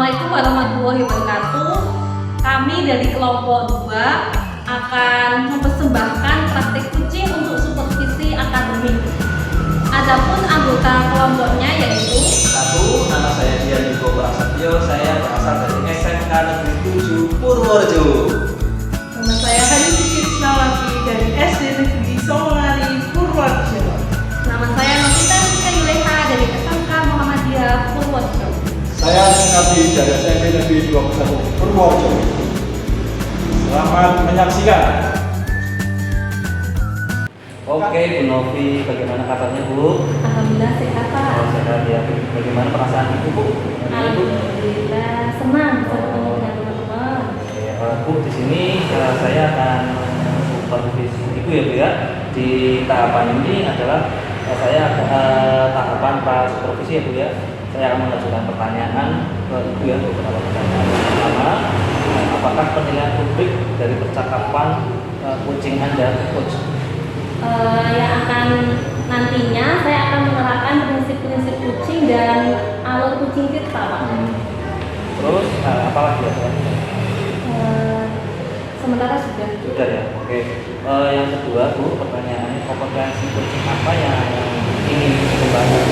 Assalamualaikum warahmatullahi wabarakatuh. Kami dari kelompok 2 akan mempersembahkan praktik kucing untuk supervisi akademik. Adapun anggota kelompoknya yaitu Satu, nama saya Dian Yugo Prasetyo, saya berasal dari SMK Negeri 7 Purworejo. Nama saya Hani Siti Wisnawati dari SD Negeri Songolari, Purworejo. nama saya Novita Rizka Yuleha dari SMK Muhammadiyah Purworejo. Saya Nabi dari SMP Negeri 21 Purworejo. Selamat menyaksikan. Oke, Bu Novi, bagaimana kabarnya Bu? Alhamdulillah sehat Pak. Oh, sehat ya. Bagaimana perasaan Ibu Bu? Alhamdulillah senang bisa ketemu dengan teman-teman. Bu, di sini saya akan supervisi Ibu ya Bu ya. Di tahapan ini adalah tahapan pra supervisi ya Bu ya. Saya akan mengajukan pertanyaan ke Ibu ya, beberapa pertanyaan. Pertama, apakah penilaian publik dari percakapan kucing Anda, Coach? Yang akan nantinya saya akan menerapkan prinsip-prinsip kucing dan alur kucing kita Pak. Terus apa lagi ya? Sementara sudah. Sudah ya, oke. Yang kedua Bu, pertanyaannya kompetensi kucing apa yang ingin dikembangkan?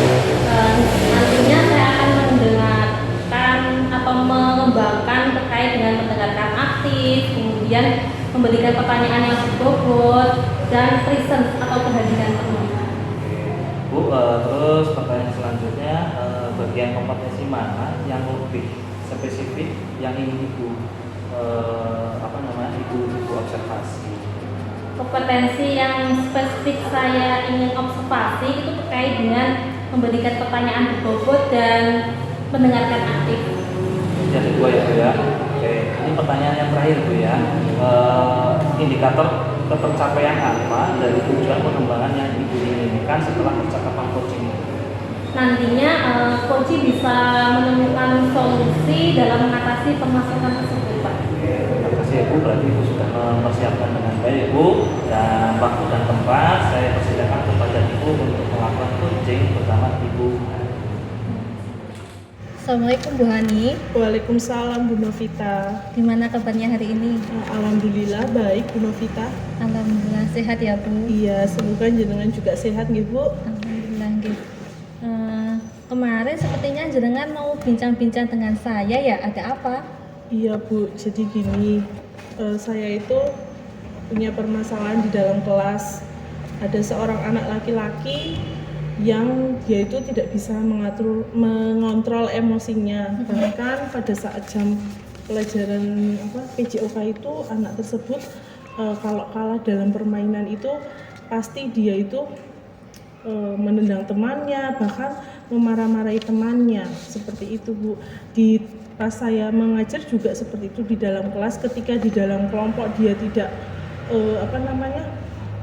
Nantinya saya akan mendengarkan atau mengembangkan terkait dengan mendengarkan aktif, kemudian memberikan pertanyaan yang berbobot dan presence atau kehadiran penuh. Bu, terus pertanyaan selanjutnya, bagian kompetensi mana yang lebih spesifik yang ingin Ibu Ibu observasi? Kompetensi yang spesifik saya ingin observasi itu terkait dengan memberikan pertanyaan berbobot dan mendengarkan aktif. Yang kedua ya Bu ya. Oke, ini pertanyaan yang terakhir Bu ya. Indikator ketercapaian apa dari tujuan pengembangan yang Ibu inginkan setelah percakapan coaching? Nantinya coach bisa menemukan solusi dalam mengatasi permasalahan tersebut Pak. Oke, terima kasih ya Bu. Berarti Ibu sudah mempersiapkan dengan baik Bu. Dan waktu dan tempat saya persilakan kepada Ibu untuk melakukan coaching bersama Ibu. Assalamualaikum Bu Hani. Waalaikumsalam Bu Novita. Gimana kabarnya hari ini? Alhamdulillah baik Bu Novita. Alhamdulillah sehat ya Bu. Iya, semoga jenengan juga sehat nggih Bu. Alhamdulillah gitu. Kemarin sepertinya jenengan mau bincang-bincang dengan saya ya, ada apa? Iya Bu, jadi gini, saya itu punya permasalahan di dalam kelas. Ada seorang anak laki-laki yang dia itu tidak bisa mengontrol emosinya. Bahkan pada saat jam pelajaran PJOK itu anak tersebut kalau kalah dalam permainan itu pasti dia itu menendang temannya, bahkan memarah-marahi temannya, seperti itu Bu. Pas saya mengajar juga seperti itu di dalam kelas, ketika di dalam kelompok dia tidak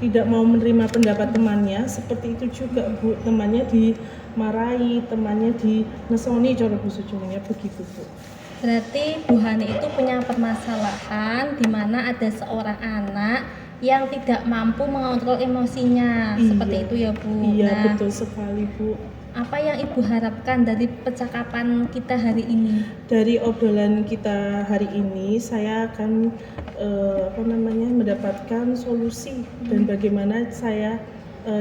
tidak mau menerima pendapat temannya, seperti itu juga Bu. Temannya dimarahi, temannya dinesoni, cara bahasa Jawanya begitu Bu. Berarti Bu Hani itu punya permasalahan di mana ada seorang anak yang tidak mampu mengontrol emosinya. Iya. Seperti itu ya Bu. Iya, Nah, betul sekali Bu. apa yang Ibu harapkan dari percakapan kita hari ini? Dari obrolan kita hari ini, saya akan mendapatkan solusi dan bagaimana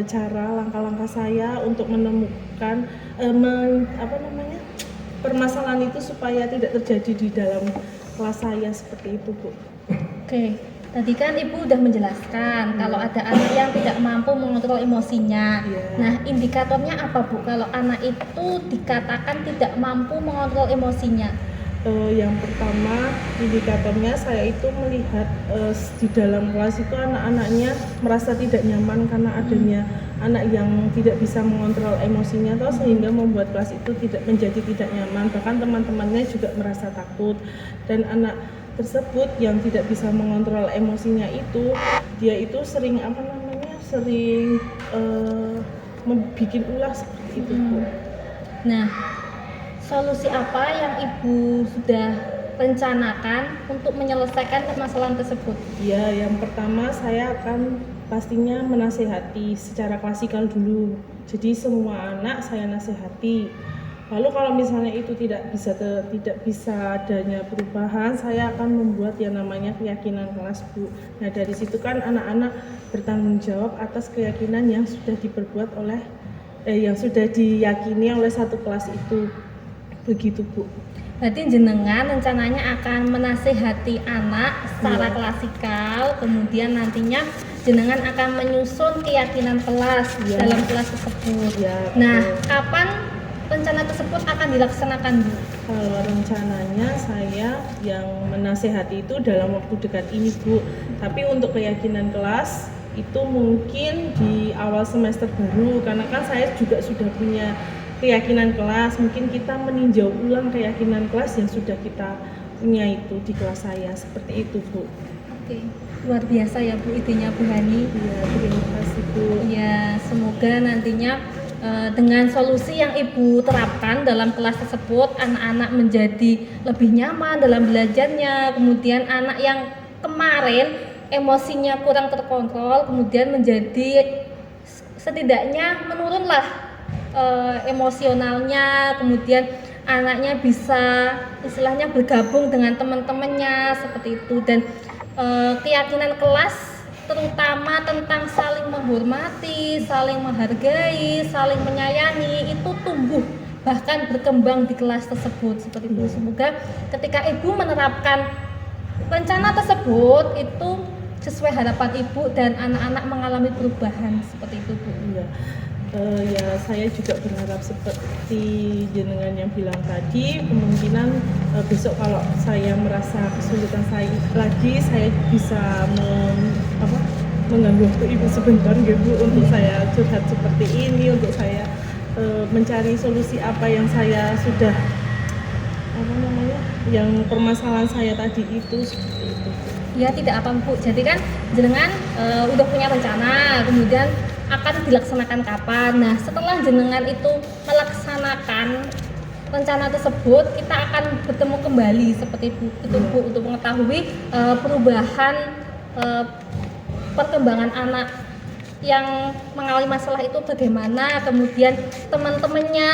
cara langkah-langkah saya untuk menemukan permasalahan itu supaya tidak terjadi di dalam kelas saya, seperti itu Bu. Oke, tadi kan Ibu udah menjelaskan kalau ada anak yang tidak mampu mengontrol emosinya. Iya. Nah, indikatornya apa Bu kalau anak itu dikatakan tidak mampu mengontrol emosinya? Yang pertama, indikatornya saya itu melihat di dalam kelas itu anak-anaknya merasa tidak nyaman karena adanya anak yang tidak bisa mengontrol emosinya, sehingga membuat kelas itu menjadi tidak nyaman. Bahkan teman-temannya juga merasa takut, dan anak tersebut yang tidak bisa mengontrol emosinya itu, dia itu sering membuat ulah seperti itu Bu. Nah, solusi apa yang Ibu sudah rencanakan untuk menyelesaikan permasalahan tersebut? Ya, yang pertama saya akan pastinya menasehati secara klasikal dulu. Jadi semua anak saya nasihati. Lalu kalau misalnya itu tidak bisa adanya perubahan, saya akan membuat yang namanya keyakinan kelas, Bu. Nah, dari situ kan anak-anak bertanggung jawab atas keyakinan yang sudah diperbuat oleh yang sudah diyakini oleh satu kelas itu. Begitu, Bu. Berarti jenengan rencananya akan menasehati anak secara Iya. klasikal, kemudian nantinya jenengan akan menyusun keyakinan kelas Iya. dalam kelas tersebut. Iya, Nah, betul. kapan rencana tersebut akan dilaksanakan, Bu? Kalau rencananya saya yang menasehati itu dalam waktu dekat ini, Bu. Tapi untuk keyakinan kelas itu mungkin di awal semester baru, karena kan saya juga sudah punya keyakinan kelas. Mungkin kita meninjau ulang keyakinan kelas yang sudah kita punya itu di kelas saya, seperti itu, Bu. Oke, luar biasa ya Bu idenya Bu Hani. Iya, terima kasih, Bu. Ya, semoga nantinya dengan solusi yang Ibu terapkan dalam kelas tersebut, anak-anak menjadi lebih nyaman dalam belajarnya. Kemudian anak yang kemarin emosinya kurang terkontrol, kemudian menjadi setidaknya menurunlah emosionalnya. Kemudian anaknya bisa istilahnya bergabung dengan teman-temannya seperti itu. Dan keyakinan kelas terutama tentang saling menghormati, saling menghargai, saling menyayangi itu tumbuh bahkan berkembang di kelas tersebut seperti itu. Semoga ketika Ibu menerapkan rencana tersebut itu sesuai harapan Ibu dan anak-anak mengalami perubahan seperti itu, Bu. Iya. Ya, saya juga berharap seperti jenengan yang bilang tadi, kemungkinan besok kalau saya merasa kesulitan saya lagi, saya bisa mengganggu waktu Ibu sebentar, Bu, untuk saya curhat seperti ini, untuk saya mencari solusi apa yang saya sudah yang permasalahan saya tadi itu, seperti itu. Ya, tidak apa Bu. Jadi kan jenengan udah punya rencana, kemudian akan dilaksanakan kapan. Nah, setelah jenengan itu melaksanakan rencana tersebut, kita akan bertemu kembali seperti itu, Bu, untuk mengetahui perubahan perkembangan anak yang mengalami masalah itu bagaimana, kemudian teman-temannya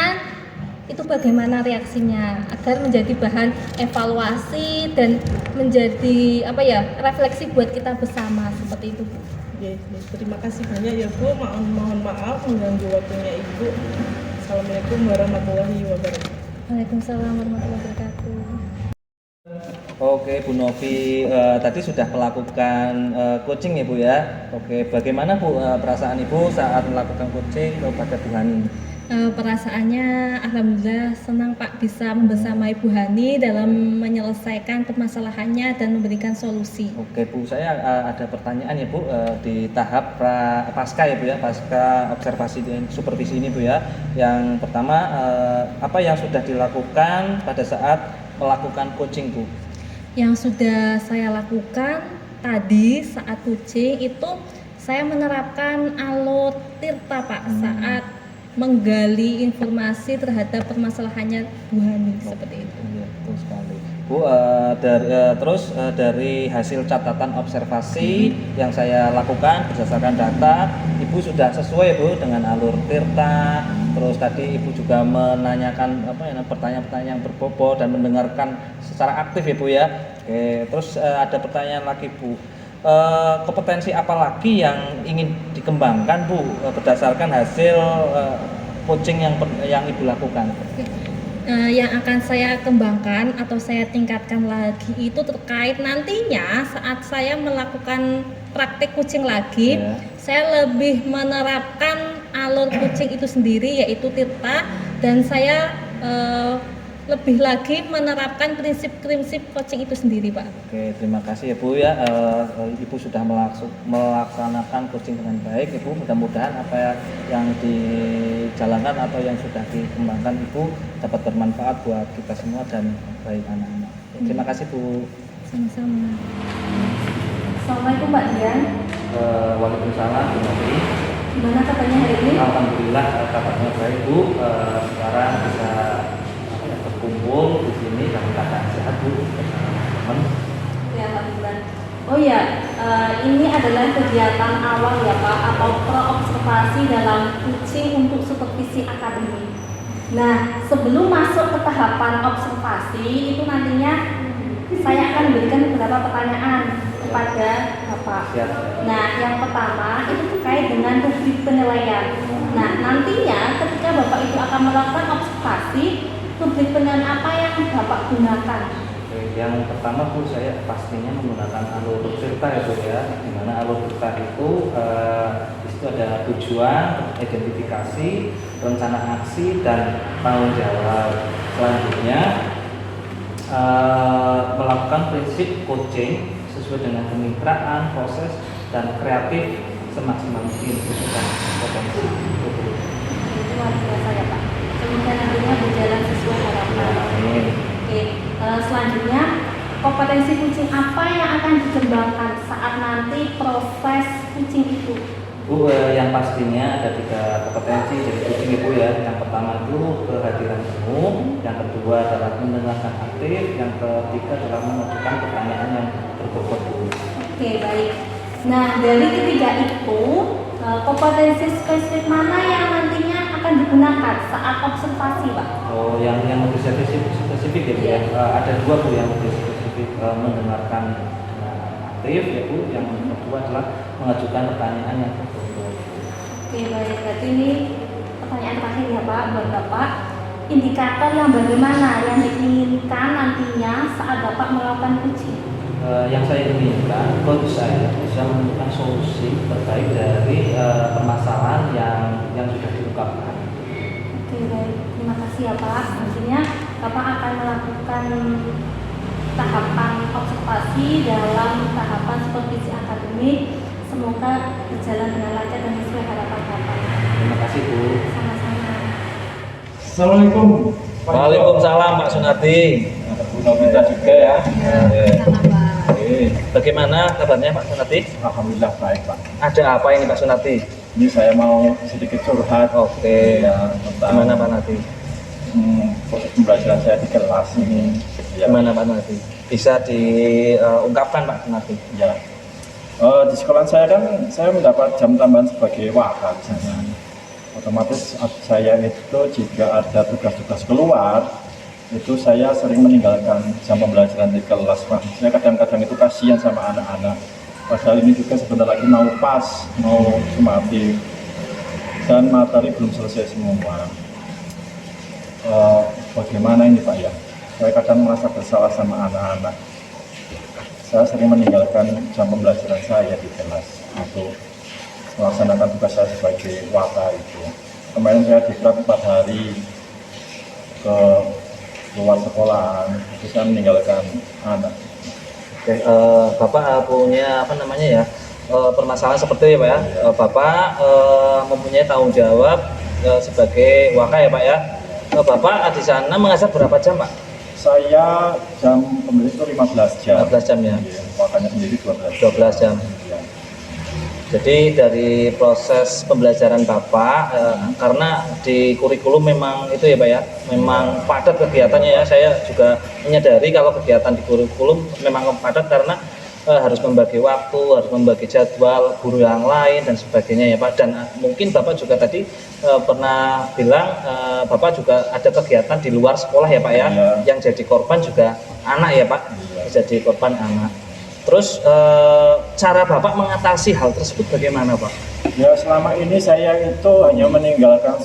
itu bagaimana reaksinya, agar menjadi bahan evaluasi dan menjadi refleksi buat kita bersama seperti itu, Bu. Ya, terima kasih banyak ya, Bu. Mohon maaf mengganggu waktunya Ibu. Assalamualaikum warahmatullahi wabarakatuh. Waalaikumsalam warahmatullahi wabarakatuh. Oke, Bu Novi tadi sudah melakukan coaching ya Bu ya. Oke, bagaimana Bu perasaan Ibu saat melakukan coaching kepada Bu Hani? Perasaannya alhamdulillah senang Pak bisa membersamai Bu Hani dalam menyelesaikan permasalahannya dan memberikan solusi. Oke Bu, saya ada pertanyaan ya Bu di tahap pasca ya Bu ya, pasca observasi dan supervisi ini Bu ya. Yang pertama apa yang sudah dilakukan pada saat melakukan coaching Bu? Yang sudah saya lakukan tadi saat coaching itu saya menerapkan alur tirta Pak saat menggali informasi terhadap permasalahannya Bu Hani seperti itu. Iya, betul sekali. Bu, dari hasil catatan observasi yang saya lakukan berdasarkan data, Ibu sudah sesuai Bu dengan alur tirta. Terus tadi Ibu juga menanyakan pertanyaan-pertanyaan yang berbobot dan mendengarkan secara aktif ya Bu ya. Oke, terus ada pertanyaan lagi Bu. Kompetensi apa lagi yang ingin dikembangkan Bu berdasarkan hasil coaching yang Ibu lakukan? Yang akan saya kembangkan atau saya tingkatkan lagi itu terkait nantinya saat saya melakukan praktik coaching lagi, saya lebih menerapkan alur coaching itu sendiri yaitu tirta, dan saya lebih lagi menerapkan prinsip-prinsip coaching itu sendiri Pak. Oke, terima kasih ya Bu ya. Ibu sudah melaksanakan coaching dengan baik Ibu. Mudah-mudahan apa yang dijalankan atau yang sudah dikembangkan Ibu dapat bermanfaat buat kita semua dan baik anak-anak. Terima kasih Bu. Sama-sama. Assalamualaikum Pak Dian. Waalaikumsalam Bu Novi. Gimana katanya hari ini? Alhamdulillah kabarnya baik Bu. Sekarang bisa berkumpul di sini dalam keadaan sehat Bu bersama teman-teman. Ya, Alhamdulillah. Oh ya, ini adalah kegiatan awal ya Pak, atau pra-observasi dalam coaching untuk supervisi akademik. Nah, sebelum masuk ke tahapan observasi, itu nantinya saya akan berikan beberapa pertanyaan kepada Bapak. Siap. Nah, yang pertama itu terkait dengan rubrik penilaian. Nah, nantinya ketika Bapak itu akan melakukan observasi, rubrik penilaian apa yang Bapak gunakan? Oke, yang pertama Bu, saya pastinya menggunakan alur cerita ya Bu ya, di mana alur cerita itu di situ ada tujuan, identifikasi, rencana aksi, dan tanggung jawab. Selanjutnya melakukan prinsip coaching sesuai dengan kemitraan, proses, dan kreatif semaksimal mungkin sesuai potensi. Itu luar biasa ya Pak. Semoga nantinya berjalan sesuai harapan. Amin. Oke, selanjutnya kompetensi coaching apa yang akan dikembangkan saat nanti proses coaching itu? Bu, yang pastinya ada 3 kompetensi dari coaching Ibu ya. Yang pertama itu kehadiran umum, yang kedua adalah mendengarkan aktif, yang ketiga adalah mengajukan pertanyaan yang berbobot Bu. Oke, baik. Nah, dari ketiga itu, kompetensi spesifik mana yang nantinya akan digunakan saat observasi, Pak? Oh, yang lebih spesifik ya Bu ya. Ada 2 Bu yang lebih spesifik, mendengarkan aktif ya Bu. Yang kedua adalah mengajukan pertanyaan yang berbobot. Oke, baik. Berarti ini pertanyaan terakhir ya Pak, buat Bapak. Indikator yang bagaimana yang diinginkan nantinya saat Bapak melakukan coaching? Yang saya inginkan, coach saya bisa menemukan solusi terkait dari permasalahan yang sudah diungkapkan. Oke, baik. Terima kasih ya Pak. Nantinya Bapak akan melakukan tahapan observasi dalam tahapan supervisi akademik. Semoga berjalan dengan lancar dan sesuai harapan Bapak. Terima kasih Bu. Sama-sama. Assalamualaikum. Waalaikumsalam Pak Sunardi. Bu Novita juga ya. Sama Pak. Bagaimana kabarnya Pak Sunardi? Alhamdulillah baik Pak. Ada apa ini Pak Sunardi? Ini saya mau sedikit curhat. Oke. Ya, tentang Gimana Pak Sunardi? proses pembelajaran saya di kelas ini. Ya. Gimana Pak Sunardi? Bisa diungkapkan Pak Sunardi? Ya. Di sekolah saya kan saya mendapat jam tambahan sebagai waka misalnya. Otomatis saya itu jika ada tugas-tugas keluar itu saya sering meninggalkan jam pembelajaran di kelas Pak. Saya kadang-kadang itu kasihan sama anak-anak. Padahal ini juga sebentar lagi mau pas, mau sumatif dan materi belum selesai semua. Bagaimana ini Pak ya? Saya kadang merasa bersalah sama anak-anak. Saya sering meninggalkan jam pembelajaran saya di kelas untuk melaksanakan tugas saya sebagai waka itu. Kemarin saya diklat 4 hari ke luar sekolahan, itu saya meninggalkan anak. Oke, Bapak punya apa namanya ya? Permasalahan seperti itu ya Pak ya. Bapak mempunyai tanggung jawab sebagai waka ya Pak ya. Bapak di sana mengajar berapa jam Pak? Saya jam pembelajaran itu 15 jam. 15 jam ya. Iya, wakanya sendiri 12 jam. 12 jam. Iya. Jadi dari proses pembelajaran Bapak, karena di kurikulum memang itu ya Pak ya, memang padat kegiatannya ya. Saya juga menyadari kalau kegiatan di kurikulum memang padat karena harus membagi waktu, harus membagi jadwal guru yang lain dan sebagainya ya Pak. Dan mungkin Bapak juga tadi pernah bilang Bapak juga ada kegiatan di luar sekolah ya Pak ya, Iya. yang jadi korban juga anak ya Pak, Iya. jadi korban anak. Terus cara Bapak mengatasi hal tersebut bagaimana Pak? Ya selama ini saya itu hanya meninggalkan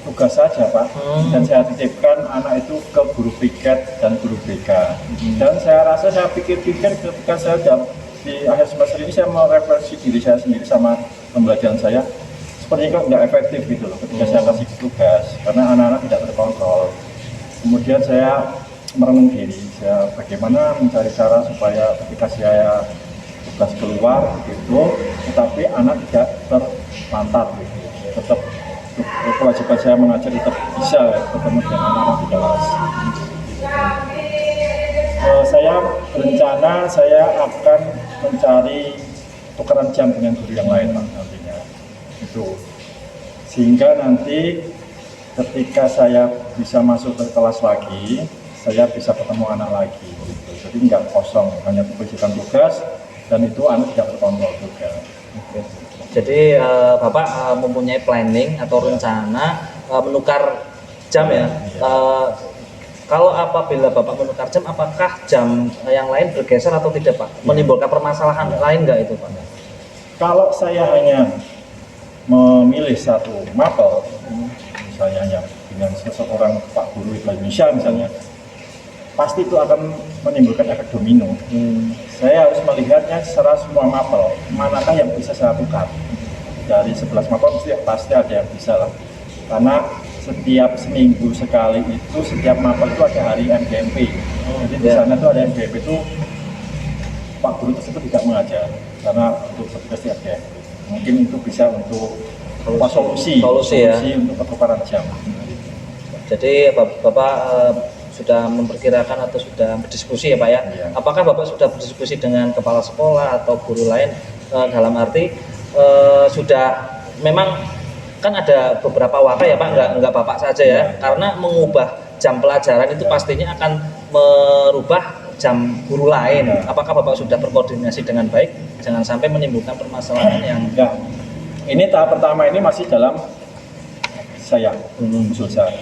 tugas saja Pak, dan saya titipkan anak itu ke guru piket dan guru BK. Dan saya rasa saya pikir-pikir ketika saya di akhir semester ini saya merefleksi diri saya sendiri sama pembelajaran saya, sepertinya kok nggak efektif gitu loh ketika saya kasih tugas, karena anak-anak tidak terkontrol. Kemudian saya merenung diri, saya bagaimana mencari cara supaya ketika saya tugas keluar gitu, tetapi anak tidak terlantar gitu, tetap kewajiban saya mengajar tetap bisa ketemu dengan anak-anak di kelas. Saya berencana saya akan mencari tukaran jam dengan guru yang lain Pak, nantinya itu, sehingga nanti ketika saya bisa masuk ke kelas lagi, saya bisa ketemu anak lagi gitu. Jadi nggak kosong, hanya kewajiban tugas dan itu anak tidak terkontrol juga. Jadi Bapak mempunyai planning atau rencana menukar jam ya. Iya. Kalau apabila Bapak menukar jam, apakah jam yang lain bergeser atau tidak Pak? Menimbulkan permasalahan lain nggak itu Pak? Kalau saya hanya memilih satu mapel, misalnya hanya dengan seseorang Pak Guru Indonesia misalnya, pasti itu akan menimbulkan efek domino. Saya harus melihatnya secara semua mapel, manakah yang bisa saya tukar. Dari 11 mapel pasti ada yang bisa lah. Karena setiap seminggu sekali itu setiap mapel itu ada hari MGMP. Jadi di sana itu ada MGMP itu Pak Guru tersebut tidak mengajar karena untuk petugas di MGMP. Mungkin itu bisa untuk solusi ya. untuk pertukaran jam. Jadi Bapak sudah memperkirakan atau sudah berdiskusi ya Pak ya? Iya. Apakah Bapak sudah berdiskusi dengan kepala sekolah atau guru lain dalam arti sudah memang kan ada beberapa waka ya Pak, enggak Bapak saja ya, karena mengubah jam pelajaran itu pastinya akan merubah jam guru lain. Apakah Bapak sudah berkoordinasi dengan baik? Jangan sampai menimbulkan permasalahan yang Ya, ini tahap pertama ini masih dalam saya, usul saya.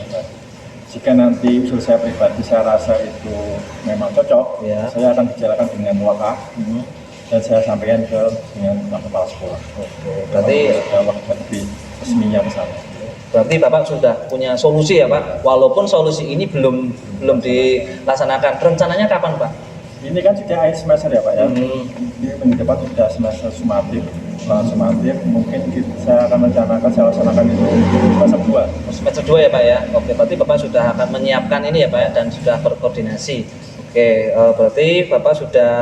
Jika nanti usul saya pribadi saya rasa itu memang cocok, Ya. saya akan bicarakan dengan waka dan saya sampaikan dengan kepala sekolah. berarti Waka lebih resminya ke sana. Berarti Bapak sudah punya solusi ya Pak, walaupun solusi ini belum dilaksanakan. Rencananya kapan Pak? Ini kan sudah akhir semester ya Pak ya. Ini minggu depan sudah semester sumatif. Setelah sumatif mungkin saya akan rencanakan, saya laksanakan itu semester 2. Semester 2 ya Pak ya. Oke, berarti Bapak sudah akan menyiapkan ini ya Pak ya, dan sudah berkoordinasi. Oke, berarti Bapak sudah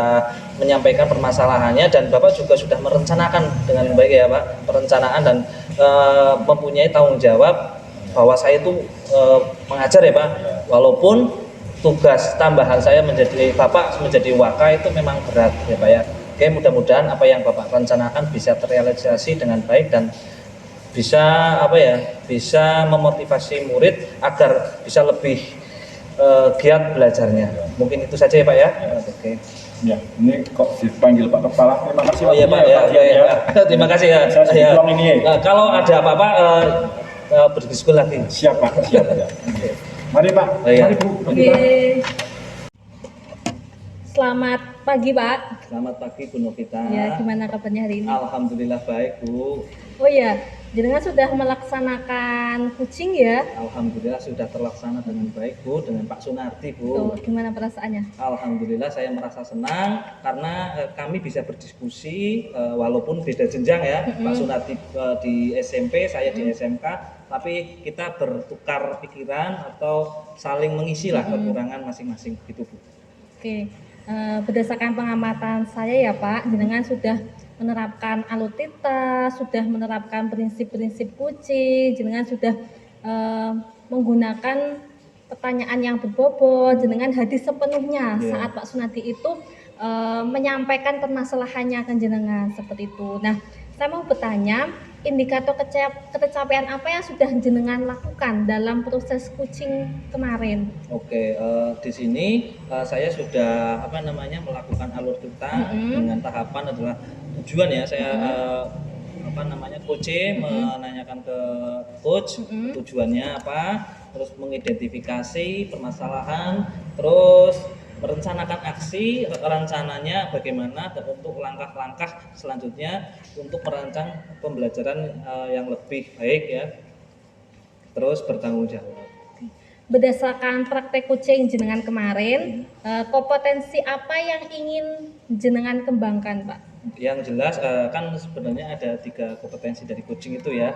menyampaikan permasalahannya dan Bapak juga sudah merencanakan dengan baik ya Pak, perencanaan dan mempunyai tanggung jawab bahwa saya itu mengajar ya Pak, walaupun tugas tambahan saya menjadi Bapak menjadi waka itu memang berat ya Pak ya. Oke, mudah-mudahan apa yang Bapak rencanakan bisa terrealisasi dengan baik dan bisa bisa memotivasi murid agar bisa lebih giat belajarnya. Mungkin itu saja ya Pak ya. Oke. Ya, ini kok dipanggil Pak Kepala. Terima kasih Oh iya Pak waktunya ya. Pak. Terima kasih ya. Saya sedih doang ini ya. Kalau ada apa-apa berdiskusi lagi. Siap Pak, siap ya. Mari Pak, Oh, iya. mari Bu. Mari, Oke. Pak. Selamat pagi Pak. Selamat pagi Bu Novita. Ya, gimana kabarnya hari ini? Alhamdulillah baik Bu. Oh iya, jenengan sudah melaksanakan coaching ya? Alhamdulillah sudah terlaksana dengan baik Bu, dengan Pak Sunardi Tuh, Bu. gimana perasaannya? Alhamdulillah saya merasa senang karena kami bisa berdiskusi walaupun beda jenjang ya. Pak Sunardi di SMP, saya di SMK, tapi kita bertukar pikiran atau saling mengisi lah kekurangan masing-masing gitu Bu. Oke, berdasarkan pengamatan saya ya Pak, jenengan sudah menerapkan alutita, sudah menerapkan prinsip-prinsip coaching, jenengan sudah menggunakan pertanyaan yang berbobot, jenengan hadir sepenuhnya saat Pak Sunadi itu menyampaikan permasalahannya ke jenengan seperti itu. Nah, saya mau bertanya, indikator ketercapaian apa yang sudah jenengan lakukan dalam proses coaching kemarin? Oke, di sini saya sudah melakukan alur kita dengan tahapan adalah tujuan ya saya coach menanyakan ke coach tujuannya apa, terus mengidentifikasi permasalahan, terus merencanakan aksi rencananya bagaimana dan untuk langkah-langkah selanjutnya untuk merancang pembelajaran yang lebih baik ya, terus bertanggung jawab. Berdasarkan praktek coaching jenengan kemarin, kompetensi apa yang ingin jenengan kembangkan Pak? Yang jelas kan sebenarnya ada 3 kompetensi dari coaching itu ya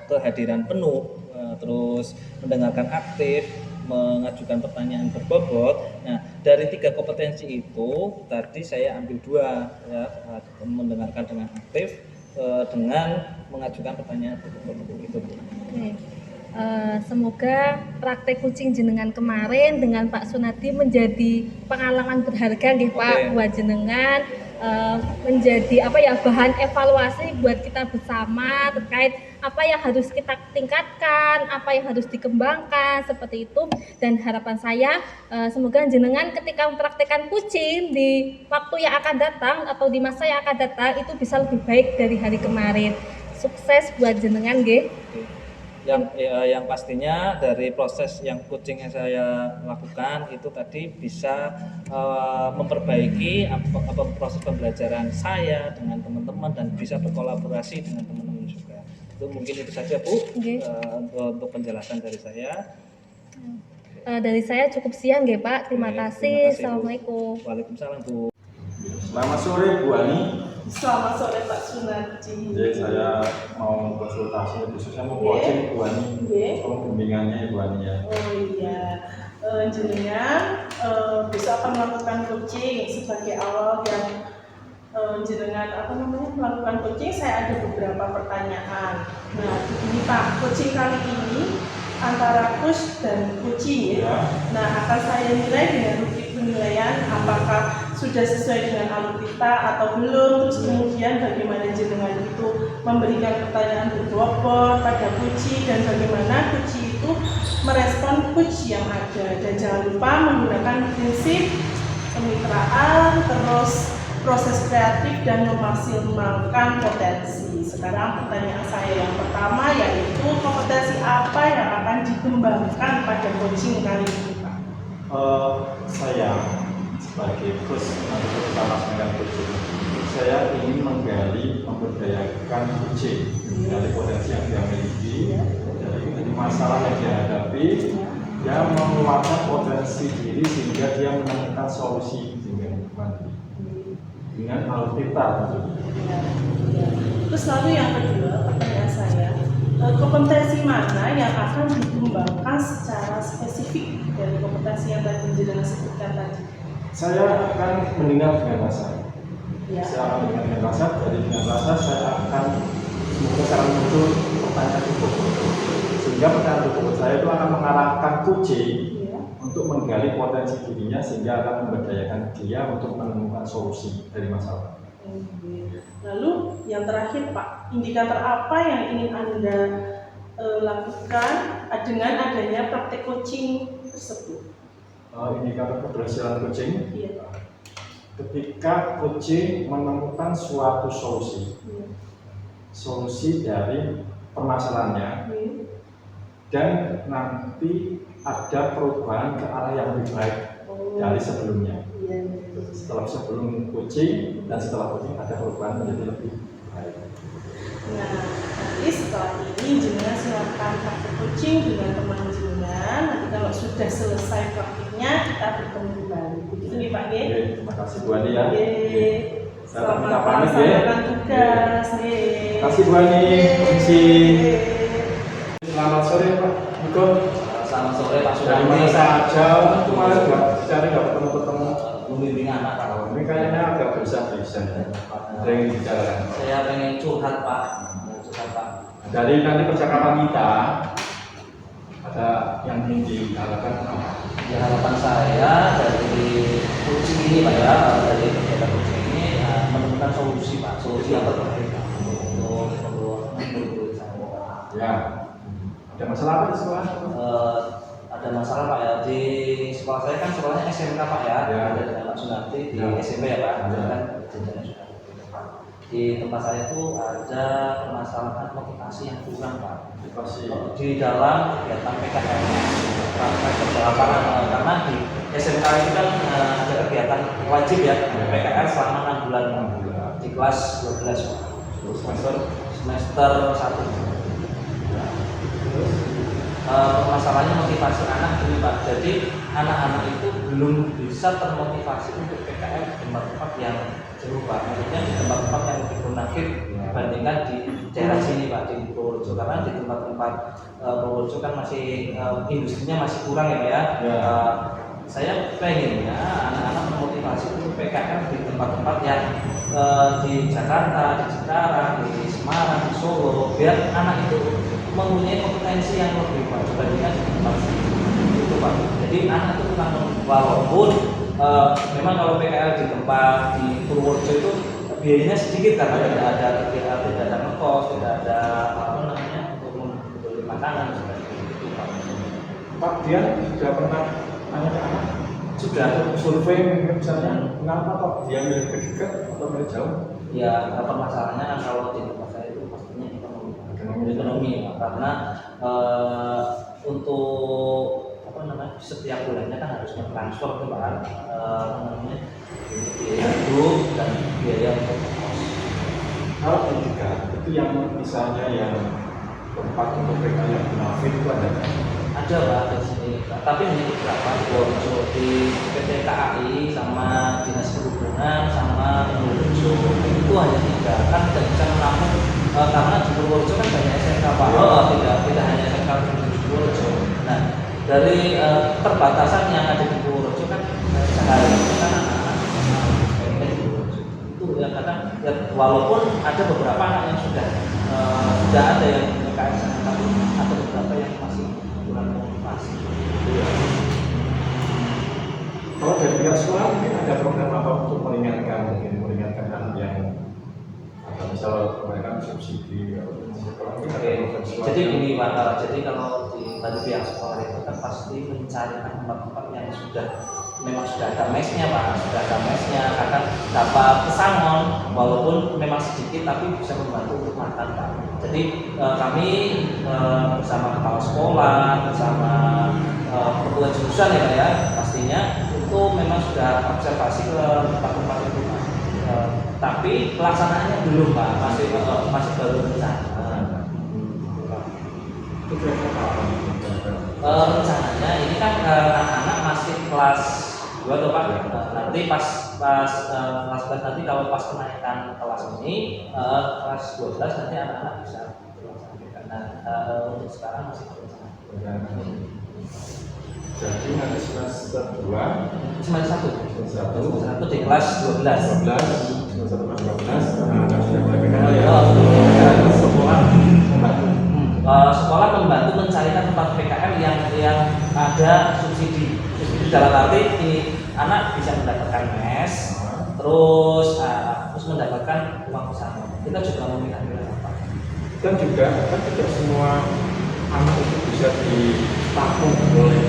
kehadiran penuh, terus mendengarkan aktif, mengajukan pertanyaan berbobot. Nah, dari 3 kompetensi itu tadi saya ambil 2 ya, mendengarkan dengan aktif dengan mengajukan pertanyaan berbobot itu. Oke. Semoga praktek coaching jenengan kemarin dengan Pak Sunadi menjadi pengalaman berharga nih Pak buat jenengan, menjadi bahan evaluasi buat kita bersama terkait apa yang harus kita tingkatkan, apa yang harus dikembangkan seperti itu. Dan harapan saya semoga jenengan ketika mempraktekkan coaching di waktu yang akan datang atau di masa yang akan datang itu bisa lebih baik dari hari kemarin. Sukses buat jenengan nggih. yang pastinya dari proses yang coaching yang saya lakukan itu tadi bisa memperbaiki apa proses pembelajaran saya dengan teman-teman dan bisa berkolaborasi dengan teman-teman juga. Itu mungkin itu saja Bu. Oke. Untuk penjelasan dari saya. Dari saya cukup sekian nggih Pak. Terima Oke, kasih. terima kasih, Bu. Assalamualaikum. Waalaikumsalam Bu. Selamat sore Bu Ani. Selamat sore Pak Sunarji. Jadi saya mau konsultasi khususnya mau coaching Bu Ani. Nggih. Tolong bimbingannya Bu Ani ya. Oh iya, jenengan bisa akan melakukan coaching sebagai awal yang jenengan melakukan coaching. Saya ada beberapa pertanyaan. Nah, begini Pak, coaching kali ini antara coach dan coaching ya. Ya. Nah, akan saya nilai dengan rubrik penilaian apakah sudah sesuai dengan alur kita atau belum. Terus kemudian bagaimana jenengan itu memberikan pertanyaan berbobot pada coach dan bagaimana coach itu merespon coach yang ada. Dan jangan lupa menggunakan prinsip kemitraan, terus proses kreatif dan memaksimalkan potensi. Sekarang pertanyaan saya yang pertama yaitu kompetensi apa yang akan dikembangkan pada coaching kali ini Pak? Saya sebagai coach nanti kita laksanakan coaching. Saya ingin menggali, memberdayakan coaching dari potensi yang dia miliki, dari masalah yang dia hadapi, dia mengeluarkan potensi diri sehingga dia menemukan solusi dengan alur kita. Ya. Terus lalu yang kedua pertanyaan saya, kompetensi mana yang akan dikembangkan secara spesifik dari kompetensi yang tadi jenengan sebutkan tadi? Saya akan mendengar dengan rasa. Ya. Saya akan mendengar dengan rasa. Dari dengan rasa saya akan semoga saya muncul pertanyaan cukup. Sehingga pertanyaan cukup saya itu akan mengarahkan coaching Ya. untuk menggali potensi dirinya sehingga akan memberdayakan dia untuk menemukan solusi dari masalah. Lalu yang terakhir Pak, indikator apa yang ingin Anda lakukan dengan adanya praktek coaching tersebut? Indikator keberhasilan coaching Iya. ketika coaching menemukan suatu solusi, Iya. solusi dari permasalahannya Iya. dan nanti ada perubahan ke arah yang lebih baik Oh. dari sebelumnya. Iya. Setelah sebelum coaching dan setelah coaching ada perubahan menjadi lebih baik. Nah, nanti setelah ini jenengan silakan praktek coaching dengan teman jenengan. Nanti kalau sudah selesai praktiknya kita bertemu kembali. Begitu nih Pak G. Oke, terima kasih Bu Ani ya. Oke. Saya minta Selamat pamit, ya. melaksanakan tugas. Terima kasih Bu Ani. Permisi. Selamat sore Pak Niko. Selamat sore Pak Dari mana Sunarji. saja? Kemarin nggak cari nggak ketemu-ketemu. Membimbing anak Pak. Ini kayaknya agak bisa-bisa. Ada yang dibicarakan. Saya pengen curhat Pak. Dari nanti percakapan kita ada yang ingin diharapkan apa? Ya, harapan saya dari coaching ini Pak ya, dari kegiatan coaching ini menemukan solusi Pak, solusi yang terbaik untuk murid-murid saya. Ya. Ada masalah apa di sekolah? Ada masalah Pak ya, di sekolah saya kan sekolahnya SMK Pak ya, Ya. ada dengan Pak Sunarji di Ya. SMP ya Pak, Ya. kan jenjangnya sudah di tempat saya itu ada permasalahan motivasi yang kurang Pak Motivasi. di dalam kegiatan PKM praktek kerja lapangan, karena di SMK itu kan ada kegiatan wajib ya PKM selama 6 bulan di kelas 12 Pak. semester 1. Permasalahannya motivasi anak ini Pak. Jadi anak-anak itu belum bisa termotivasi untuk PKM di tempat-tempat yang jauh Pak. Maksudnya di tempat-tempat yang lebih bonafit dibandingkan di daerah sini Pak, di Purworejo. Karena di tempat-tempat Purworejo kan masih industrinya masih kurang ya Pak ya. Saya pengennya anak-anak termotivasi untuk PKM di tempat-tempat yang di Jakarta, di Cikarang, di Semarang, di Solo, biar anak itu mempunyai kompetensi yang lebih Pak dibandingkan di tempat itu Pak. Jadi anak itu kurang, walaupun memang kalau PKL di tempat di Purworejo itu biayanya sedikit karena tidak ada ngekos, tidak ada untuk membeli makanan seperti itu Pak. Pak Dian sudah pernah tanya ke anak? Sudah Survei misalnya, kenapa kok dia milih dekat atau milih jauh? ya permasalahannya kan kalau di tempat saya itu pastinya ekonomi. ekonomi Pak. Karena untuk setiap bulannya kan harus mentransfer tuh Pak, biaya hidup dan biaya untuk kos. Kalau pendidikan itu yang misalnya yang tempat untuk mereka yang munafik itu ada kan? Ada Pak di sini, tapi hanya beberapa di PT KAI sama Dinas Perhubungan sama Purworejo itu hanya 3 kan tidak bisa menampung karena di Purworejo kan banyak SMK Pak. Tidak hanya SMK di Purworejo. Nah dari keterbatasan yang ada di Purworejo kan sehari kan anak-anak di Purworejo itu ya kadang ya, walaupun ada beberapa anak yang sudah ada yang PKS tapi ada beberapa yang masih kurang motivasi. Kalau dari pihak sekolah mungkin ada program apa untuk meringankan anak yang atau misal mereka subsidi atau sekolah mungkin ada program sekolah. Jadi gini Pak, jadi kalau dari pihak sekolah itu kan pasti mencari tempat-tempat yang memang sudah ada mesnya Pak, sudah ada mesnya, akan dapat pesangon walaupun memang sedikit tapi bisa membantu untuk makan Pak. Jadi kami bersama kepala sekolah, bersama ketua jurusan ya Pak ya, pastinya itu memang sudah observasi ke tempat-tempat itu Pak. Tapi pelaksanaannya belum Pak, masih baru rencana. Itu kira-kira apa? Rencananya ini kan anak-anak masih kelas 2 atau Pak. Nanti pas kelas 11 nanti kalau pas kenaikan kelas ini kelas 12 nanti anak-anak bisa dilaksanakan. Nah untuk sekarang masih berencana. Jadi nanti semester 2 Semester 1 di kelas 12. semester 12 anak sudah mulai PKL ya. Sekolah membantu. Sekolah membantu mencarikan tempat PKL yang ada subsidi. Subsidi dalam arti ini anak bisa mendapatkan mes, terus mendapatkan uang pesangon. Kita juga meminta apa? Dan juga kan tidak semua anak itu bisa ditampung oleh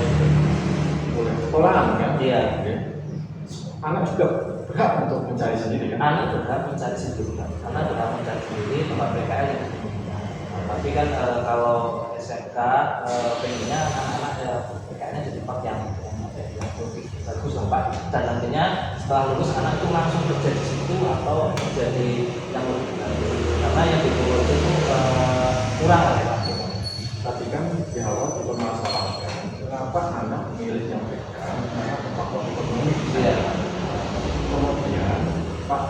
sekolahan kan? Iya. Oke. Anak juga berhak untuk mencari sendiri kan? Anak berhak mencari sendiri, anak berhak mencari sendiri tempat PKL yang dibutuhkan. Tapi kan kalau SMK pengennya anak-anak PKL-nya di tempat yang lebih bagus lah Pak. Dan nantinya setelah lulus anak itu langsung kerja di situ atau kerja di yang lebih bagus. Karena yang di Purworejo itu kurang lah ya. Tapi kan di awal dipermasalahkan kenapa anak memilih yang PKL karena faktor ekonomi. Iya. Kemudian Pak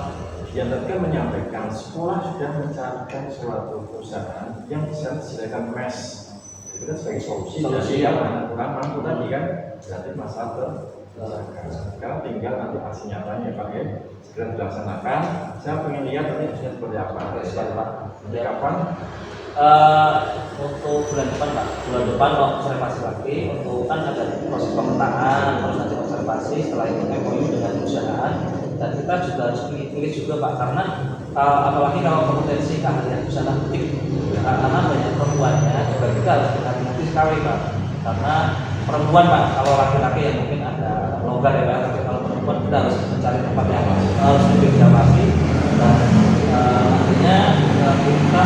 yang tadi kan menyampaikan sekolah sudah mencarikan suatu perusahaan yang bisa disediakan mes. Itu kan sebagai solusi yang anak kurang mampu tadi kan berarti masalah ke sekarang tinggal nanti aksi nyatanya Pak ya segera dilaksanakan. Saya pengen lihat nanti hasilnya seperti apa. Jadi kapan? Untuk bulan depan Pak, bulan depan observasi lagi untuk kan ada proses pemetaan, terus nanti observasi setelah itu MOU dengan perusahaan dan kita juga harus pilih juga Pak karena apalagi kalau kompetensi keahlian busana butik karena banyak perempuannya juga kita harus berhati-hati sekali Pak karena perempuan Pak kalau laki-laki ya mungkin ada longgar ya Pak tapi kalau perempuan kita harus mencari tempat yang harus lebih diawasi dan nantinya kita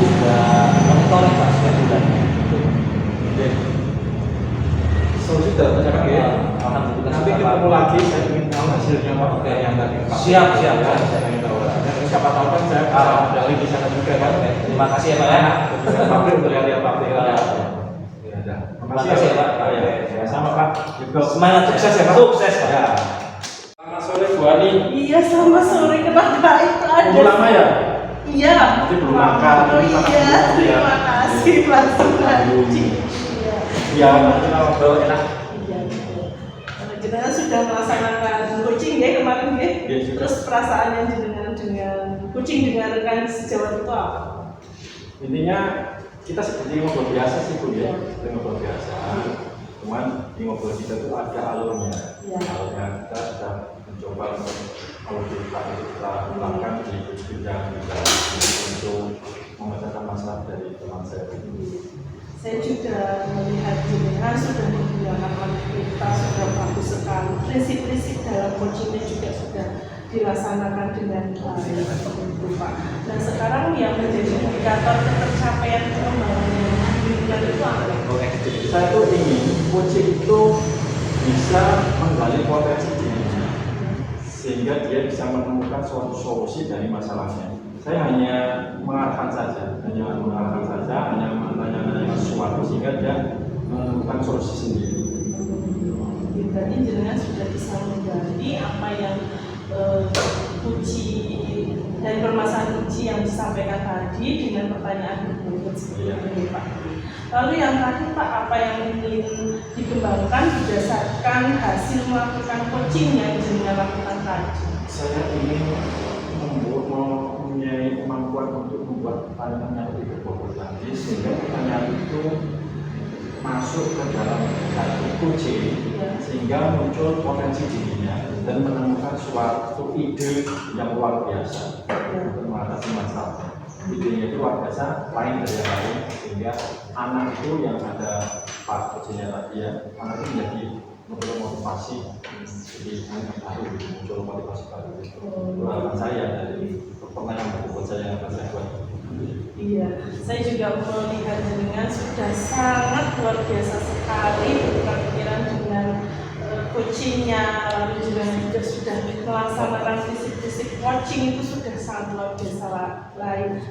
sudah monitoring Pak setiap bulan. Oke. Solusi sudah tercapai ya. Alhamdulillah. Nanti ketemu lagi saya ingin tahu hasilnya Pak. Oke. Yang tadi Pak. Siap. Saya ingin tahu. Dan siapa tahu kan saya kembali di sana juga kan. Terima kasih ya Pak ya. Juga pabrik untuk lihat pabrik kan. Ya. Terima kasih ya Pak. Ya, sama Pak. Juga Semangat sukses ya Pak. Sukses Pak. Ya. Selamat sore Bu Ani. Iya, sama sore kenapa itu ada. Tunggu lama ya? Iya. Nanti belum makan. Oh iya, terima kasih langsung lanjut. Ya, nanti ngobrol enak. Iya. Jenengan sudah melaksanakan coaching ya kemarin ya. Iya, sudah. Terus perasaannya jenengan dengan coaching dengan rekan sejawat itu apa? Intinya kita seperti ngobrol biasa sih Bu ya. Seperti ngobrol biasa. Cuman di ngobrol kita itu ada alurnya. Ya. Alurnya kita sudah mencoba untuk kalau kita lakukan di bidang untuk memecahkan masalah dari teman saya. Saya juga melihat jenengan sudah menggunakan kita sudah bagus sekali. Prinsip-prinsip dalam coachingnya juga sudah dilaksanakan dengan baik begitu Pak. Nah sekarang yang menjadi indikator ketercapaian pengembangan lingkungan itu apa? Saya tuh ingin coaching itu bisa menggali potensi dirinya sehingga dia bisa menemukan suatu solusi dari masalahnya. Saya hanya mengarahkan saja, hanya menanyakan sesuatu sehingga dia menemukan solusi sendiri. Berarti jenengan sudah bisa menggali apa yang uji dari permasalahan uji yang disampaikan tadi dengan pertanyaan berikut seperti ini Pak. Lalu yang terakhir Pak, apa yang ingin dikembangkan berdasarkan hasil melakukan coaching yang jenengan lakukan tadi? Saya ingin mempunyai kemampuan untuk membuat pertanyaan yang lebih berbobot lagi sehingga pertanyaan itu masuk ke dalam satu coaching sehingga muncul potensi dirinya dan menemukan suatu ide yang luar biasa untuk mengatasi masalah. Idenya itu luar biasa, lain dari yang lain sehingga anak itu yang ada Pak coachingnya tadi ya, anak itu menjadi motivasi, jadi yang baru muncul motivasi baru. Itu harapan saya dari pertanyaan berikut saya yang akan saya buat. Iya, saya juga melihat jenengan sudah sangat luar biasa sekali berpikiran dengan coachingnya, lalu juga sudah melaksanakan fisik coaching itu sudah sangat luar biasa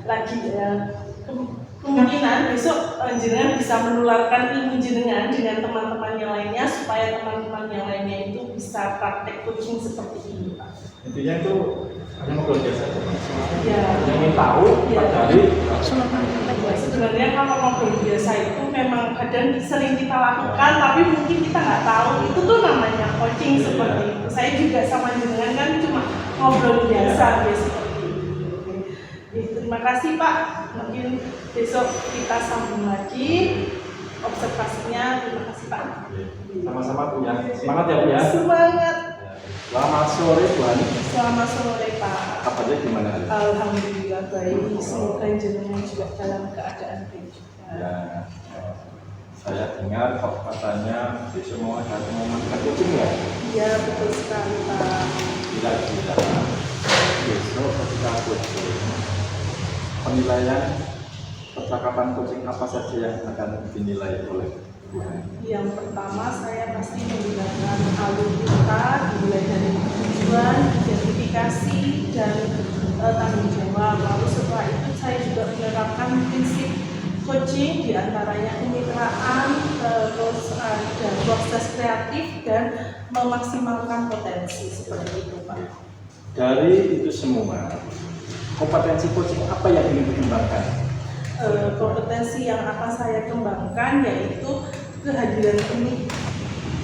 lagi ya. Kemungkinan besok jenengan bisa menularkan ilmu jenengan dengan teman-teman yang lainnya supaya teman-teman yang lainnya itu bisa praktek coaching seperti ini Pak. Intinya itu hanya ngobrol biasa aja. Ya. Yang ingin tahu, pelajari. Sebenarnya kalau ngobrol biasa itu memang kadang sering kita lakukan, tapi mungkin kita nggak tahu itu tuh namanya coaching seperti itu. Saya juga sama jenengan kan cuma ngobrol biasa seperti itu. Terima kasih Pak. Mungkin besok kita sambung lagi observasinya. Terima kasih Pak. Sama-sama Bu ya. Semangat ya Bu ya. Semangat. Selamat sore Bu Ani. Selamat sore Pak. Kabarnya gimana? Alhamdulillah baik. Semoga jenengan juga dalam keadaan baik juga. Ya, saya dengar kok katanya besok mau ada pengumuman coaching ya? Iya betul sekali Pak. Bila besok ketika coaching, penilaian percakapan coaching apa saja yang akan dinilai oleh Bu Ani? Yang pertama saya pasti menggunakan alur kita dimulai dari tujuan, identifikasi dan tanggung jawab. Lalu setelah itu saya juga menerapkan prinsip coaching diantaranya kemitraan, terus ada proses kreatif dan memaksimalkan potensi seperti itu Pak. Dari itu semua, kompetensi coaching apa yang ingin dikembangkan? Kompetensi yang akan saya kembangkan yaitu kehadiran unik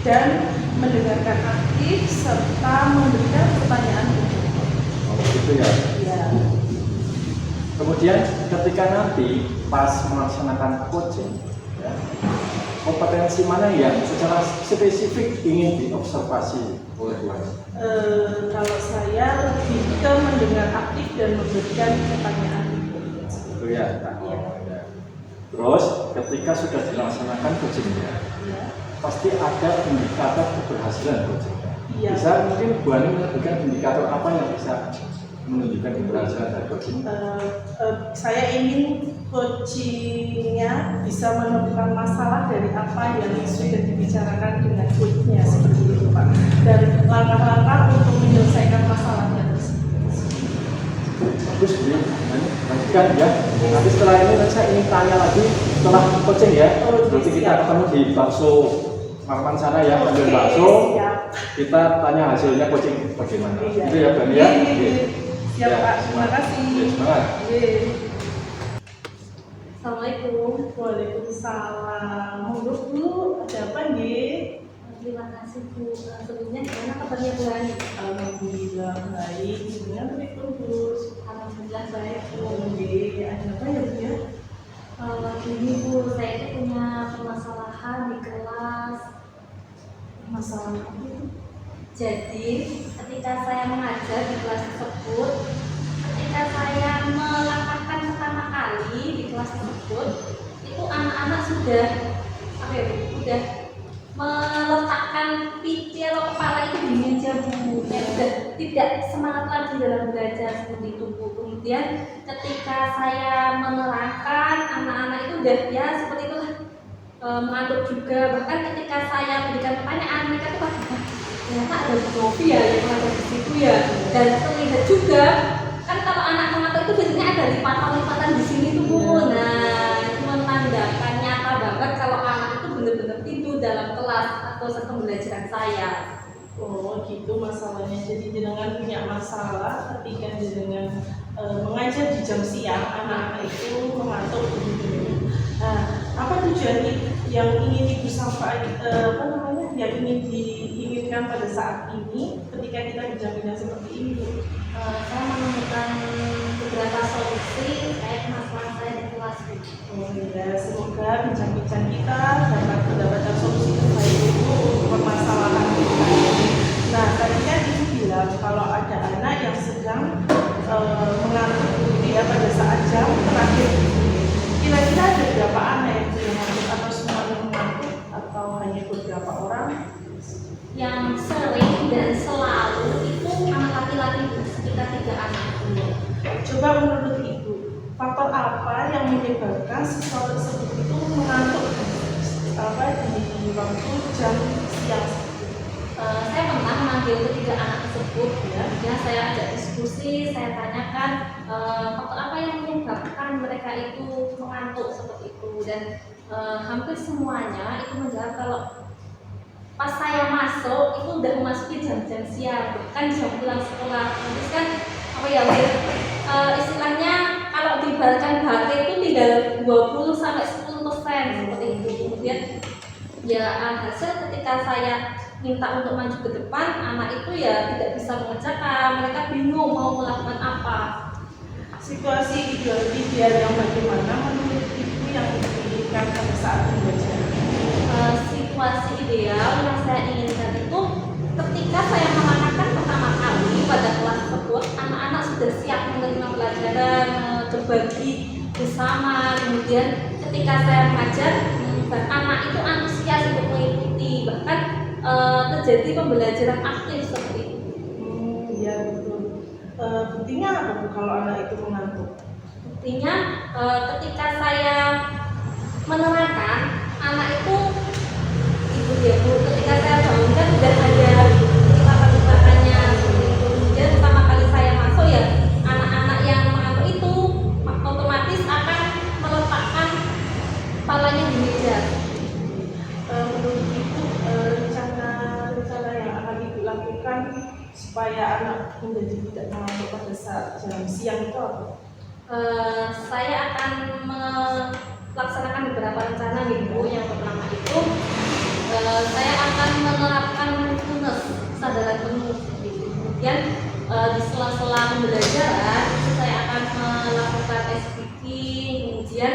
dan mendengarkan aktif serta memberikan pertanyaan. Oh gitu ya. Ya. Kemudian ketika nanti pas melaksanakan coaching, ya, kompetensi mana yang secara spesifik ingin diobservasi oleh Bu Ani? Kalau saya lebih ke mendengar aktif dan memberikan pertanyaan. Itu ya. Iya. Terus ketika sudah dilaksanakan coachingnya, Ya. pasti ada indikator keberhasilan coachingnya. Iya. Bisa mungkin Bu Ani menyebutkan indikator apa yang bisa menunjukkan keberhasilan dari coaching? Saya ingin coachingnya bisa menemukan masalah dari apa yang sudah dibicarakan dengan coachnya seperti itu Pak, dan langkah-langkah untuk menyelesaikan masalahnya tersebut. Bagus Bu, lanjutkan ya. Nanti setelah ini saya ingin tanya lagi setelah coaching ya. Nanti kita ketemu di bakso Marman sana ya, ambil bakso. Siap. Kita tanya hasilnya coaching bagaimana. Iya. Itu ya Bu Ani ya. Iya. Siap Ya, Pak, terima kasih. Ya, semangat. Iya. Assalamualaikum. Waalaikumsalam. Monggo Bu, ada apa nih? Terima kasih Bu. Sebelumnya gimana kabarnya Bu Ani? Alhamdulillah baik. Dengan terus. Alhamdulillah baik Bu. Oke, ada apa ya Bu ya? Gini Bu, saya itu punya permasalahan di kelas. Masalah apa itu? Jadi ketika saya mengajar di kelas tersebut, ketika saya melangkahkan pertama kali di kelas tersebut, itu anak-anak sudah sudah meletakkan pipi atau kepala itu di meja Bu. sudah tidak semangat lagi dalam belajar seperti itu Bu. Kemudian ketika saya menerangkan, anak-anak itu udah ya seperti itu mengantuk juga. Bahkan ketika saya berikan pertanyaan, mereka tuh ternyata ada Bu Novi ya yang mengajar di situ ya. Dan terlihat juga kan kalau anak mengantuk itu biasanya ada lipatan-lipatan di sini tuh Bu. Nah, itu menandakan nyata banget kalau anak itu benar-benar tidur dalam kelas atau sistem pembelajaran saya. Oh gitu masalahnya. Jadi jenengan punya masalah ketika jenengan mengajar di jam siang, anak-anak itu mengantuk begitu. Nah, apa tujuan yang ingin Ibu sampaikan, yang ingin diinginkan pada saat ini ketika kita bincang-bincang seperti ini? Saya menemukan beberapa solusi terkait masalah saya di kelas. Oh ya, semoga bincang-bincang kita dapat mendapatkan solusi terbaik untuk permasalahan kita. Nah, tadi kan Ibu bilang kalau ada anak yang sedang mengantuk ya pada saat jam terakhir. Kira-kira ada berapa anak yang mengantuk atau semuanya mengantuk atau hanya beberapa orang? Yang sering dan selalu itu anak laki-laki sekitar 3 anak. Coba menurut Ibu, faktor apa yang menyebabkan siswa tersebut itu mengantuk di waktu jam siang? Saya pernah memanggil ketiga anak tersebut ya, saya ajak diskusi, saya tanyakan faktor apa yang menyebabkan mereka itu mengantuk seperti itu, dan hampir semuanya itu menjawab kalau pas saya masuk itu udah memasuki jam-jam siang, bahkan jam pulang sekolah. Terus kan apa ya, istilahnya kalau diibaratkan baterai itu tinggal 20-10% seperti itu. Kemudian ya hasil ketika saya minta untuk maju ke depan, anak itu ya tidak bisa mengerjakan, mereka bingung mau melakukan apa. Situasi ideal yang bagaimana menurut Ibu yang diinginkan pada saat belajar? Situasi ideal yang saya inginkan itu ketika saya mengatakan pertama kali pada kelas tersebut, anak-anak sudah siap menerima pelajaran, berbagi bersama. Kemudian ketika saya mengajar, anak itu antusias untuk mengikuti, bahkan terjadi pembelajaran aktif seperti itu. Ya betul. Buktinya apa Bu kalau anak itu mengantuk? Buktinya ketika saya menerangkan, anak itu ketika saya bangunkan sudah ada lipatan-lipatannya seperti itu. Kemudian pertama kali saya masuk ya, anak-anak yang mengantuk itu otomatis akan meletakkan kepalanya di meja. Menurut Ibu, rencana yang akan Ibu lakukan supaya anak menjadi tidak mengantuk pada saat jam siang itu apa? Saya akan melaksanakan beberapa rencana minggu. Yang pertama itu saya akan menerapkan mindfulness, kesadaran penuh. Kemudian di sela-sela pembelajaran itu saya akan melakukan speaking. Kemudian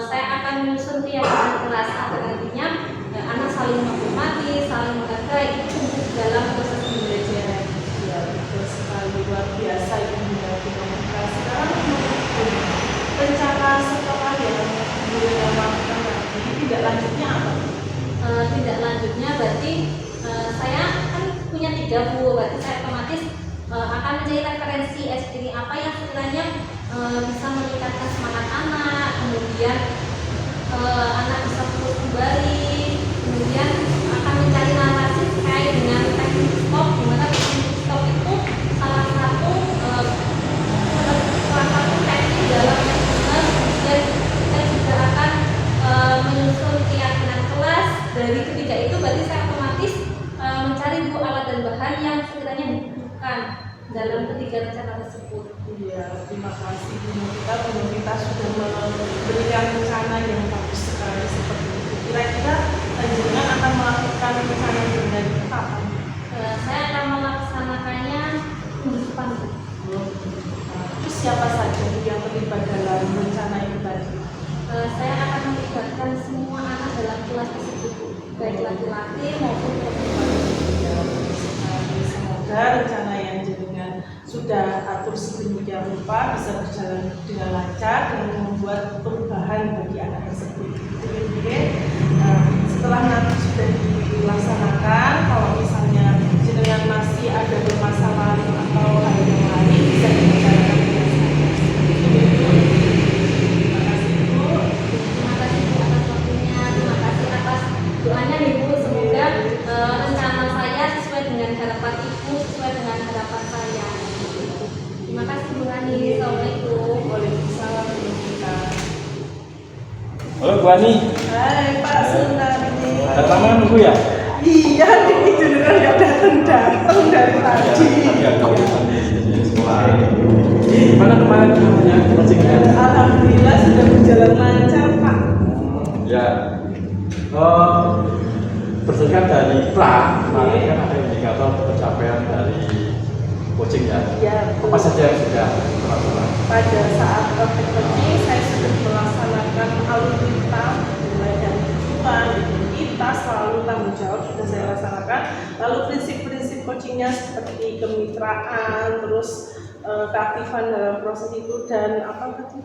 saya akan menyusun keyakinan kelas agar nantinya anak saling menghormati, saling menghargai itu dalam proses pembelajaran. Ya betul sekali, luar biasa itu mengenai sekarang. Rencana setelah yang beliau lakukan nanti tidak lanjutnya apa? Tidak lanjutnya berarti saya kan punya 3 Bu, berarti saya otomatis akan mencari referensi SPD apa yang sekiranya bisa meningkatkan semangat anak, kemudian anak bisa fokus kembali, kemudian akan mencari narasi terkait dengan teknik stop, di mana teknik stop itu salah satu teknik dalam mindfulness. Kemudian saya juga akan menyusun keyakinan kelas. Dari ketiga itu berarti saya otomatis mencari buku alat dan bahan yang sekiranya dibutuhkan dalam ketiga rencana tersebut. Ya, terima kasih Bu Novita. Bu Novita sudah memberikan rencana yang bagus sekali seperti itu. Kira-kira jenengan akan melakukan rencana yang dari kapan? Saya akan melaksanakannya minggu depan. Terus siapa saja yang terlibat dalam rencana itu tadi? Saya akan melibatkan semua anak dalam kelas tersebut, baik laki-laki maupun perempuan. Semoga rencana yang jenengan sudah atur sedemikian rupa bisa berjalan dengan lancar dan membuat perubahan bagi anak tersebut. Setelah nanti sudah dilaksanakan, kalau misalnya jenengan masih ada Assalamualaikum. Waalaikumsalam. Halo Bu Ani, Hai Pak Sunardi. datang mana nunggu ya? Iya, itu dengan nggak datang dari tadi. Gimana kemarin namanya coachingnya? Alhamdulillah sudah berjalan lancar Pak. Ya, berdasarkan dari PRA, kemarin kan ada indikator pencapaian dari coaching ya. Ya, Apa saja yang sudah terlaksana? pada saat praktek coaching saya sudah melaksanakan alurita mulai dari tujuan, identitas, selalu tanggung jawab sudah saya laksanakan. Lalu prinsip-prinsip coachingnya seperti kemitraan, terus keaktifan dalam proses itu dan apa tadi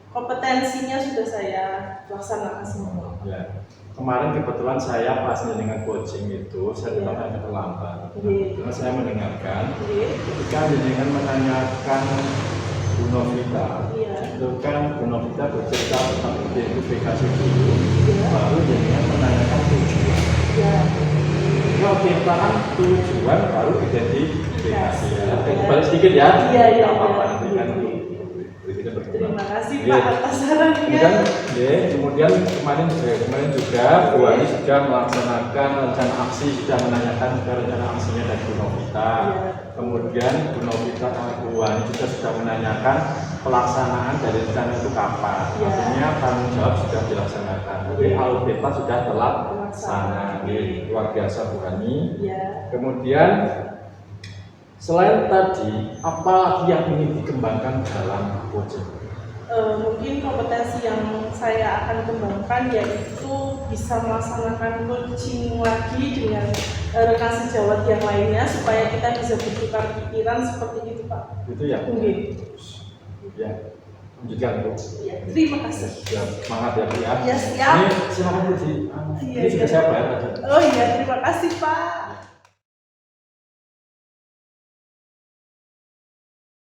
kompetensinya sudah saya laksanakan semua. Ya. Kemarin kebetulan saya pas dengan coaching itu, saya tetap agak terlambat. Karena saya mendengarkan, ketika dengan menanyakan Bu Novita, Iya. itu kan Bu Novita bercerita tentang identifikasi dulu, Iya. baru dengan menanyakan tujuan. Ya. Kalau kita kan tujuan baru identifikasi ya. Iya. Balik sedikit ya. Iya, iya, Nggak apa-apa, iya. nanti kan berikutnya berkembang. Terima kasih Iya. Pak atas sarannya. Kemudian kemarin juga Bu Ani sudah melaksanakan rencana aksi, sudah menanyakan juga rencana aksinya dari Bu Novita. Iya. Kemudian Bu Novita dan Bu Ani juga sudah menanyakan pelaksanaan dari rencana itu kapan. Iya. Artinya tanggung jawab sudah dilaksanakan. Jadi Iya. audita sudah terlaksana. Luar biasa Bu Ani. Ya. Kemudian selain tadi, apa lagi yang ingin dikembangkan dalam coaching? Mungkin kompetensi yang saya akan kembangkan yaitu bisa melaksanakan coaching lagi dengan rekan sejawat yang lainnya supaya kita bisa bertukar pikiran seperti itu Pak. Itu ya? Mungkin. Ya, lanjutkan Bu. Ya, terima kasih. Ya, semangat ya Bu ya. Ya, siap. Ini silakan Bu di. Iya, Ini sudah iya. saya bayar aja. Oh iya, terima kasih Pak.